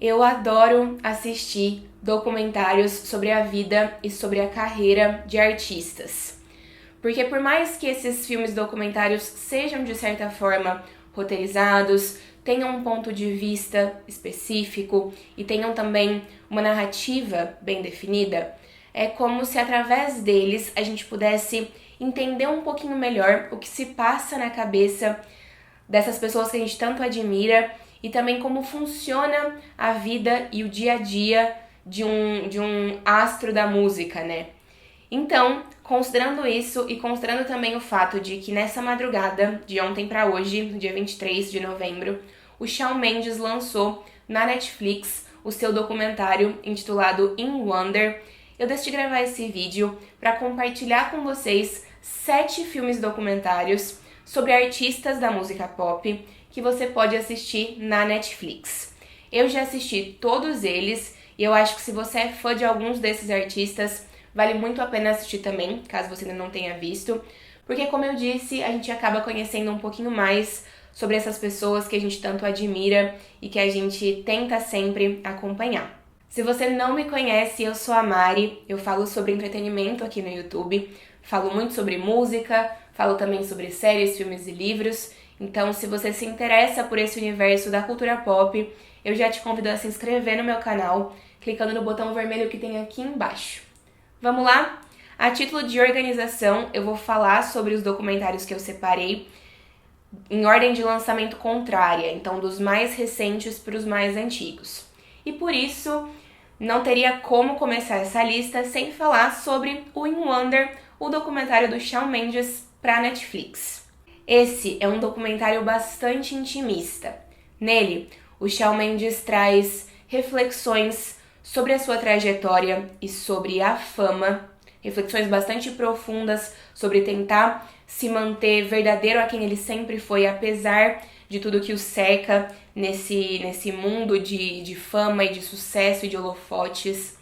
Eu adoro assistir documentários sobre a vida e sobre a carreira de artistas. Porque por mais que esses filmes documentários sejam de certa forma roteirizados, tenham um ponto de vista específico e tenham também uma narrativa bem definida, é como se através deles a gente pudesse entender um pouquinho melhor o que se passa na cabeça dessas pessoas que a gente tanto admira e também como funciona a vida e o dia a dia de um astro da música, né? Então, considerando isso e considerando também o fato de que nessa madrugada, de ontem para hoje, no dia 23 de novembro, o Shawn Mendes lançou na Netflix o seu documentário intitulado In Wonder, eu decidi gravar esse vídeo para compartilhar com vocês 7 filmes documentários sobre artistas da música pop que você pode assistir na Netflix. Eu já assisti todos eles e eu acho que se você é fã de alguns desses artistas, vale muito a pena assistir também, caso você ainda não tenha visto, porque como eu disse, a gente acaba conhecendo um pouquinho mais sobre essas pessoas que a gente tanto admira e que a gente tenta sempre acompanhar. Se você não me conhece, eu sou a Mari, eu falo sobre entretenimento aqui no YouTube, falo muito sobre música, falo também sobre séries, filmes e livros, então se você se interessa por esse universo da cultura pop, eu já te convido a se inscrever no meu canal, clicando no botão vermelho que tem aqui embaixo. Vamos lá? A título de organização, eu vou falar sobre os documentários que eu separei em ordem de lançamento contrária, então dos mais recentes para os mais antigos. E por isso, não teria como começar essa lista sem falar sobre o In Wonder, o documentário do Shawn Mendes para a Netflix. Esse é um documentário bastante intimista. Nele, o Shawn Mendes traz reflexões sobre a sua trajetória e sobre a fama, reflexões bastante profundas sobre tentar se manter verdadeiro a quem ele sempre foi, apesar de tudo que o cerca nesse mundo de fama e de sucesso e de holofotes.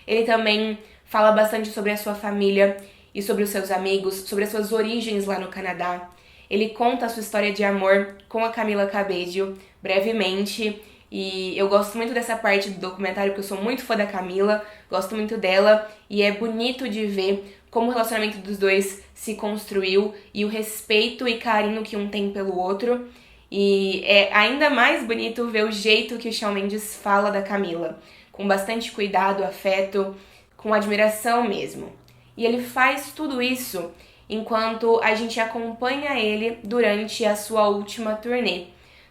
Ele também fala bastante sobre a sua família e sobre os seus amigos, sobre as suas origens lá no Canadá. Ele conta a sua história de amor com a Camila Cabello, brevemente, e eu gosto muito dessa parte do documentário porque eu sou muito fã da Camila, gosto muito dela, e é bonito de ver como o relacionamento dos dois se construiu e o respeito e carinho que um tem pelo outro. E é ainda mais bonito ver o jeito que o Shawn Mendes fala da Camila, com bastante cuidado, afeto, com admiração mesmo. E ele faz tudo isso enquanto a gente acompanha ele durante a sua última turnê.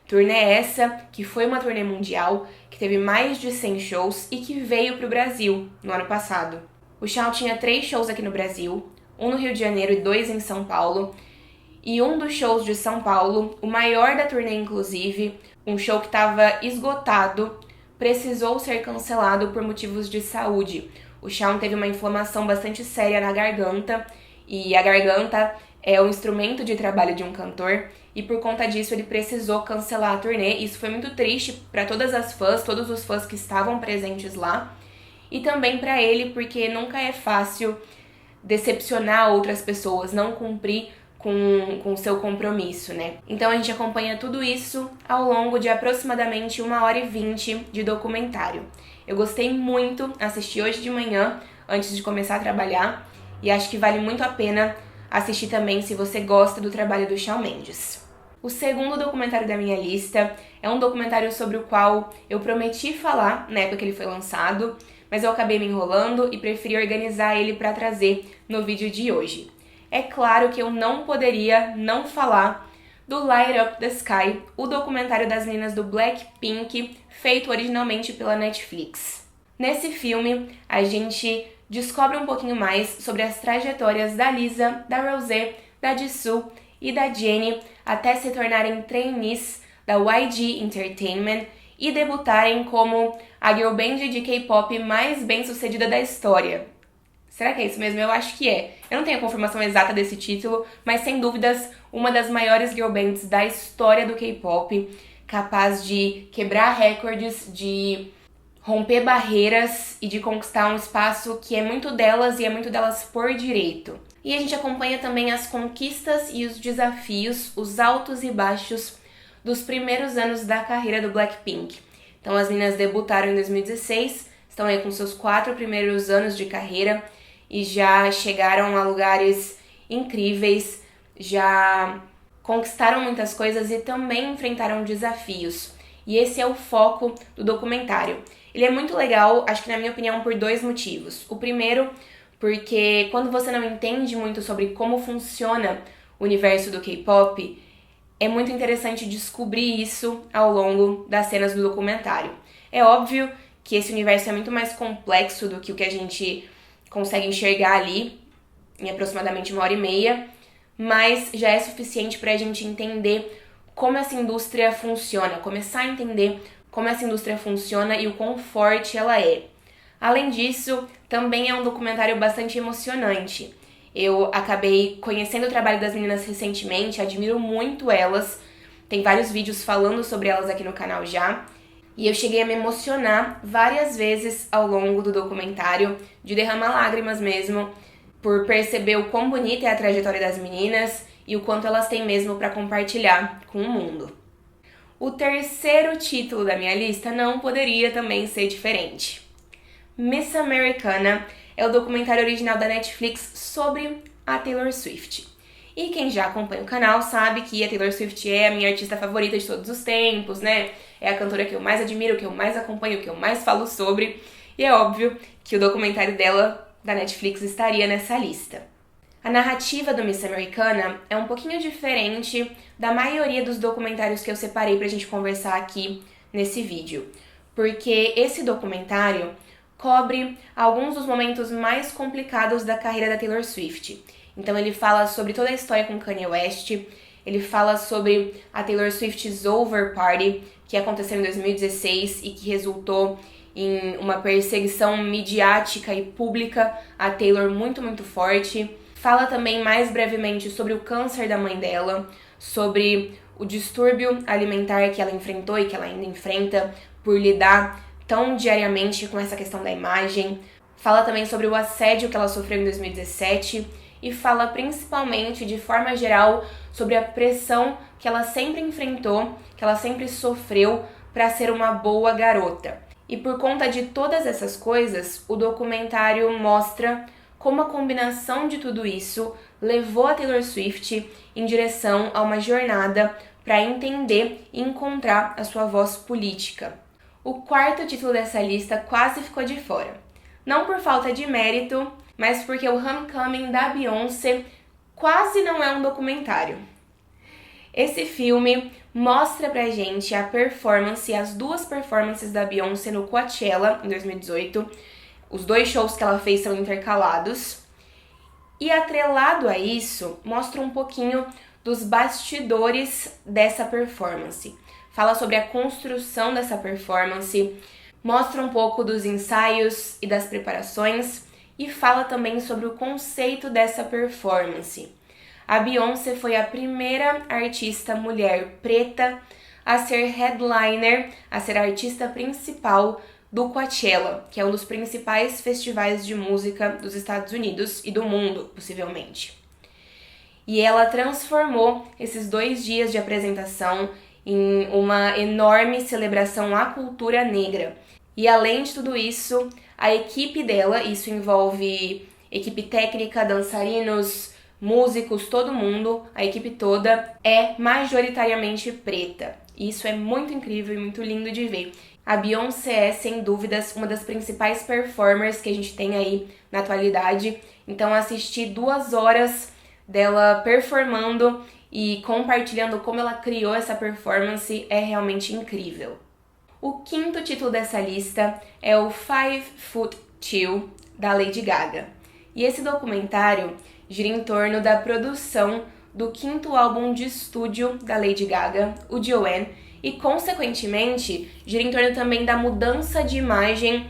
Turnê essa que foi uma turnê mundial, que teve mais de 100 shows e que veio para o Brasil no ano passado. O Shawn tinha 3 shows aqui no Brasil, um no Rio de Janeiro e 2 em São Paulo. E um dos shows de São Paulo, o maior da turnê inclusive, um show que estava esgotado, precisou ser cancelado por motivos de saúde. O Shawn teve uma inflamação bastante séria na garganta, e a garganta é o instrumento de trabalho de um cantor, e por conta disso ele precisou cancelar a turnê. Isso foi muito triste para todas as fãs, todos os fãs que estavam presentes lá, e também para ele, porque nunca é fácil decepcionar outras pessoas, não cumprir com o seu compromisso, né? Então a gente acompanha tudo isso ao longo de aproximadamente 1h20 de documentário. Eu gostei muito, assisti hoje de manhã, antes de começar a trabalhar, e acho que vale muito a pena assistir também se você gosta do trabalho do Shawn Mendes. O segundo documentário da minha lista é um documentário sobre o qual eu prometi falar na época que ele foi lançado, mas eu acabei me enrolando e preferi organizar ele para trazer no vídeo de hoje. É claro que eu não poderia não falar do Light Up the Sky, o documentário das meninas do Blackpink, feito originalmente pela Netflix. Nesse filme, a gente descobre um pouquinho mais sobre as trajetórias da Lisa, da Rosé, da Jisoo e da Jennie até se tornarem trainees da YG Entertainment e debutarem como a girl band de K-pop mais bem-sucedida da história. Será que é isso mesmo? Eu acho que é. Eu não tenho a confirmação exata desse título, mas sem dúvidas uma das maiores girl bands da história do K-pop, capaz de quebrar recordes, de romper barreiras e de conquistar um espaço que é muito delas e é muito delas por direito. E a gente acompanha também as conquistas e os desafios, os altos e baixos dos primeiros anos da carreira do Blackpink. Então as meninas debutaram em 2016, estão aí com seus 4 primeiros anos de carreira e já chegaram a lugares incríveis, já conquistaram muitas coisas e também enfrentaram desafios. E esse é o foco do documentário. Ele é muito legal, acho que na minha opinião, por 2 motivos. O primeiro, porque quando você não entende muito sobre como funciona o universo do K-pop, é muito interessante descobrir isso ao longo das cenas do documentário. É óbvio que esse universo é muito mais complexo do que o que a gente consegue enxergar ali, em aproximadamente 1h30, mas já é suficiente para a gente entender como essa indústria funciona, começar a entender como essa indústria funciona e o quão forte ela é. Além disso, também é um documentário bastante emocionante. Eu acabei conhecendo o trabalho das meninas recentemente, admiro muito elas, tem vários vídeos falando sobre elas aqui no canal já, e eu cheguei a me emocionar várias vezes ao longo do documentário, de derramar lágrimas mesmo, por perceber o quão bonita é a trajetória das meninas e o quanto elas têm mesmo para compartilhar com o mundo. O terceiro título da minha lista não poderia também ser diferente. Miss Americana é o documentário original da Netflix sobre a Taylor Swift. E quem já acompanha o canal sabe que a Taylor Swift é a minha artista favorita de todos os tempos, né? É a cantora que eu mais admiro, que eu mais acompanho, que eu mais falo sobre. E é óbvio que o documentário dela, da Netflix, estaria nessa lista. A narrativa do Miss Americana é um pouquinho diferente da maioria dos documentários que eu separei pra gente conversar aqui nesse vídeo. Porque esse documentário cobre alguns dos momentos mais complicados da carreira da Taylor Swift. Então ele fala sobre toda a história com Kanye West, ele fala sobre a Taylor Swift's Over Party, que aconteceu em 2016 e que resultou em uma perseguição midiática e pública a Taylor muito, muito forte. Fala também mais brevemente sobre o câncer da mãe dela, sobre o distúrbio alimentar que ela enfrentou e que ela ainda enfrenta por lidar tão diariamente com essa questão da imagem. Fala também sobre o assédio que ela sofreu em 2017 e fala principalmente, de forma geral, sobre a pressão que ela sempre enfrentou, que ela sempre sofreu para ser uma boa garota. E por conta de todas essas coisas, o documentário mostra como a combinação de tudo isso levou a Taylor Swift em direção a uma jornada para entender e encontrar a sua voz política. O quarto título dessa lista quase ficou de fora. Não por falta de mérito, mas porque o Homecoming da Beyoncé quase não é um documentário. Esse filme mostra pra gente a performance, as 2 performances da Beyoncé no Coachella, em 2018. Os 2 shows que ela fez são intercalados. E atrelado a isso, mostra um pouquinho dos bastidores dessa performance. Fala sobre a construção dessa performance, mostra um pouco dos ensaios e das preparações e fala também sobre o conceito dessa performance. A Beyoncé foi a primeira artista mulher preta a ser headliner, a ser a artista principal do Coachella, que é um dos principais festivais de música dos Estados Unidos e do mundo, possivelmente. E ela transformou esses 2 dias de apresentação em uma enorme celebração à cultura negra. E além de tudo isso, a equipe dela, isso envolve equipe técnica, dançarinos, músicos, todo mundo, a equipe toda é majoritariamente preta. E isso é muito incrível e muito lindo de ver. A Beyoncé é, sem dúvidas, uma das principais performers que a gente tem aí na atualidade. Então assistir 2 horas dela performando e compartilhando como ela criou essa performance é realmente incrível. O quinto título dessa lista é o 5'2", da Lady Gaga. E esse documentário gira em torno da produção do 5º álbum de estúdio da Lady Gaga, o Joanne, e consequentemente gira em torno também da mudança de imagem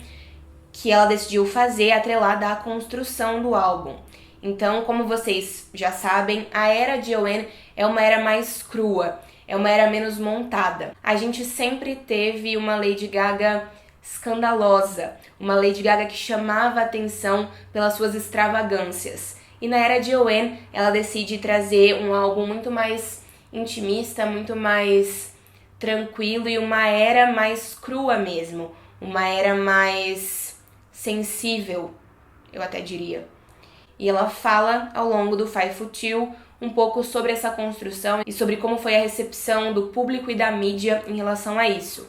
que ela decidiu fazer atrelada à construção do álbum. Então, como vocês já sabem, a era Joanne é uma era mais crua, é uma era menos montada. A gente sempre teve uma Lady Gaga escandalosa, uma Lady Gaga que chamava a atenção pelas suas extravagâncias. E na era Joanne, ela decide trazer um álbum muito mais intimista, muito mais tranquilo e uma era mais crua mesmo, uma era mais sensível, eu até diria. E ela fala ao longo do Five Foot Two um pouco sobre essa construção e sobre como foi a recepção do público e da mídia em relação a isso.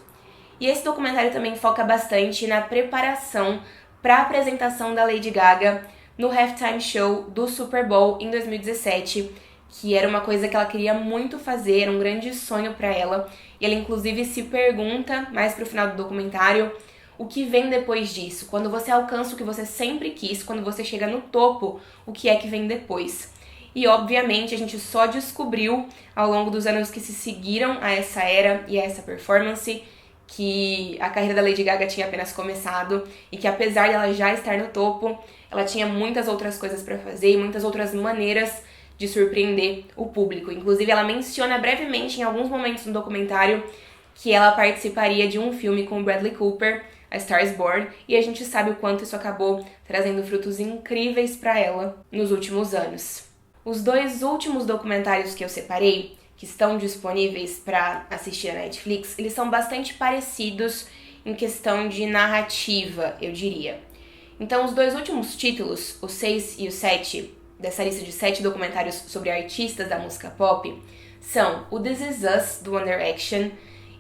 E esse documentário também foca bastante na preparação para a apresentação da Lady Gaga no halftime show do Super Bowl em 2017, que era uma coisa que ela queria muito fazer, era um grande sonho para ela. E ela inclusive se pergunta, mais pro final do documentário, o que vem depois disso. Quando você alcança o que você sempre quis, quando você chega no topo, o que é que vem depois? E obviamente a gente só descobriu ao longo dos anos que se seguiram a essa era e a essa performance que a carreira da Lady Gaga tinha apenas começado e que apesar de ela já estar no topo, ela tinha muitas outras coisas para fazer e muitas outras maneiras de surpreender o público. Inclusive, ela menciona brevemente em alguns momentos no documentário que ela participaria de um filme com Bradley Cooper, A Star is Born, e a gente sabe o quanto isso acabou trazendo frutos incríveis para ela nos últimos anos. Os 2 últimos documentários que eu separei, que estão disponíveis para assistir na Netflix, eles são bastante parecidos em questão de narrativa, eu diria. Então, os 2 últimos títulos, o 6 e o 7, dessa lista de 7 documentários sobre artistas da música pop, são o This Is Us, do One Direction,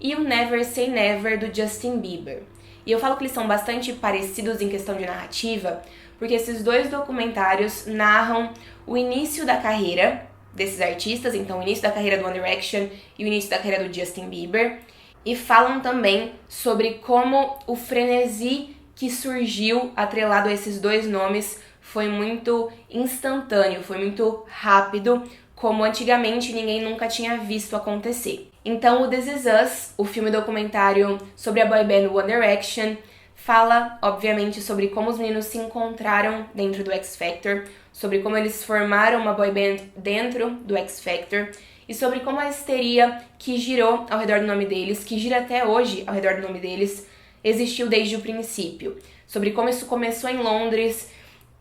e o Never Say Never, do Justin Bieber. E eu falo que eles são bastante parecidos em questão de narrativa, porque esses 2 documentários narram o início da carreira desses artistas, então o início da carreira do One Direction e o início da carreira do Justin Bieber, e falam também sobre como o frenesi que surgiu atrelado a esses 2 nomes foi muito instantâneo, foi muito rápido, como antigamente ninguém nunca tinha visto acontecer. Então o This Is Us, o filme documentário sobre a boy band One Direction, fala, obviamente, sobre como os meninos se encontraram dentro do X Factor, sobre como eles formaram uma boy band dentro do X Factor e sobre como a histeria que girou ao redor do nome deles, que gira até hoje ao redor do nome deles, existiu desde o princípio. Sobre como isso começou em Londres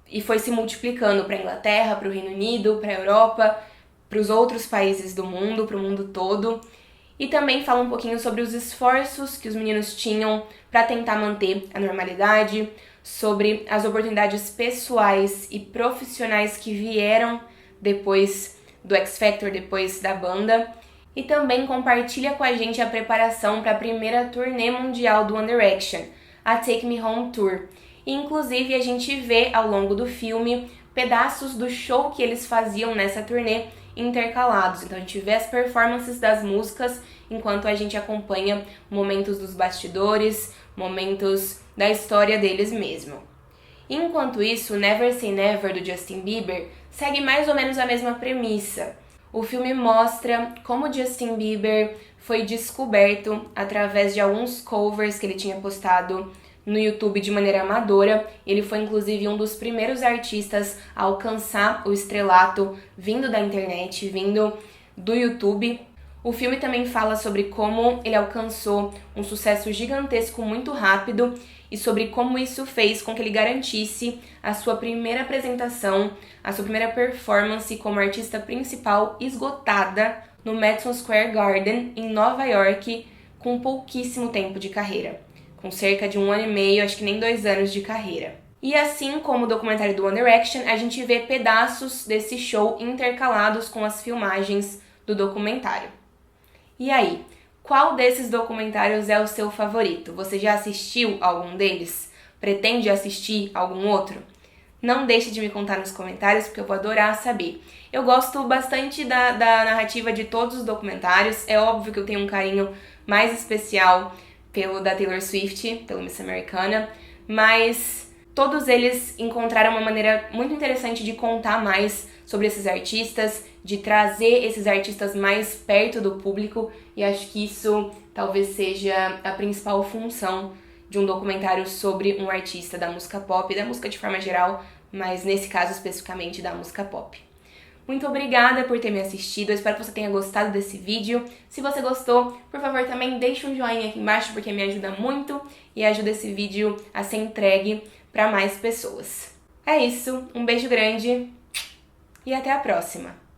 e foi se multiplicando para a Inglaterra, para o Reino Unido, para a Europa, para os outros países do mundo, para o mundo todo. E também fala um pouquinho sobre os esforços que os meninos tinham para tentar manter a normalidade, sobre as oportunidades pessoais e profissionais que vieram depois do X Factor, depois da banda. E também compartilha com a gente a preparação para a primeira turnê mundial do One Direction, a Take Me Home Tour. E, inclusive, a gente vê ao longo do filme pedaços do show que eles faziam nessa turnê intercalados. Então a gente vê as performances das músicas enquanto a gente acompanha momentos dos bastidores, momentos da história deles mesmo. Enquanto isso, Never Say Never, do Justin Bieber, segue mais ou menos a mesma premissa. O filme mostra como Justin Bieber foi descoberto através de alguns covers que ele tinha postado no YouTube de maneira amadora. Ele foi inclusive um dos primeiros artistas a alcançar o estrelato vindo da internet, vindo do YouTube. O filme também fala sobre como ele alcançou um sucesso gigantesco muito rápido e sobre como isso fez com que ele garantisse a sua primeira apresentação, a sua primeira performance como artista principal esgotada no Madison Square Garden, em Nova York, com pouquíssimo tempo de carreira. Com cerca de 1 ano e meio, acho que nem 2 anos de carreira. E assim como o documentário do One Direction, a gente vê pedaços desse show intercalados com as filmagens do documentário. E aí, qual desses documentários é o seu favorito? Você já assistiu algum deles? Pretende assistir algum outro? Não deixe de me contar nos comentários, porque eu vou adorar saber. Eu gosto bastante da narrativa de todos os documentários. É óbvio que eu tenho um carinho mais especial pelo da Taylor Swift, pelo Miss Americana, mas todos eles encontraram uma maneira muito interessante de contar mais sobre esses artistas, de trazer esses artistas mais perto do público, e acho que isso talvez seja a principal função de um documentário sobre um artista da música pop, da música de forma geral, mas nesse caso especificamente da música pop. Muito obrigada por ter me assistido, eu espero que você tenha gostado desse vídeo. Se você gostou, por favor também deixe um joinha aqui embaixo, porque me ajuda muito e ajuda esse vídeo a ser entregue para mais pessoas. É isso, um beijo grande e até a próxima!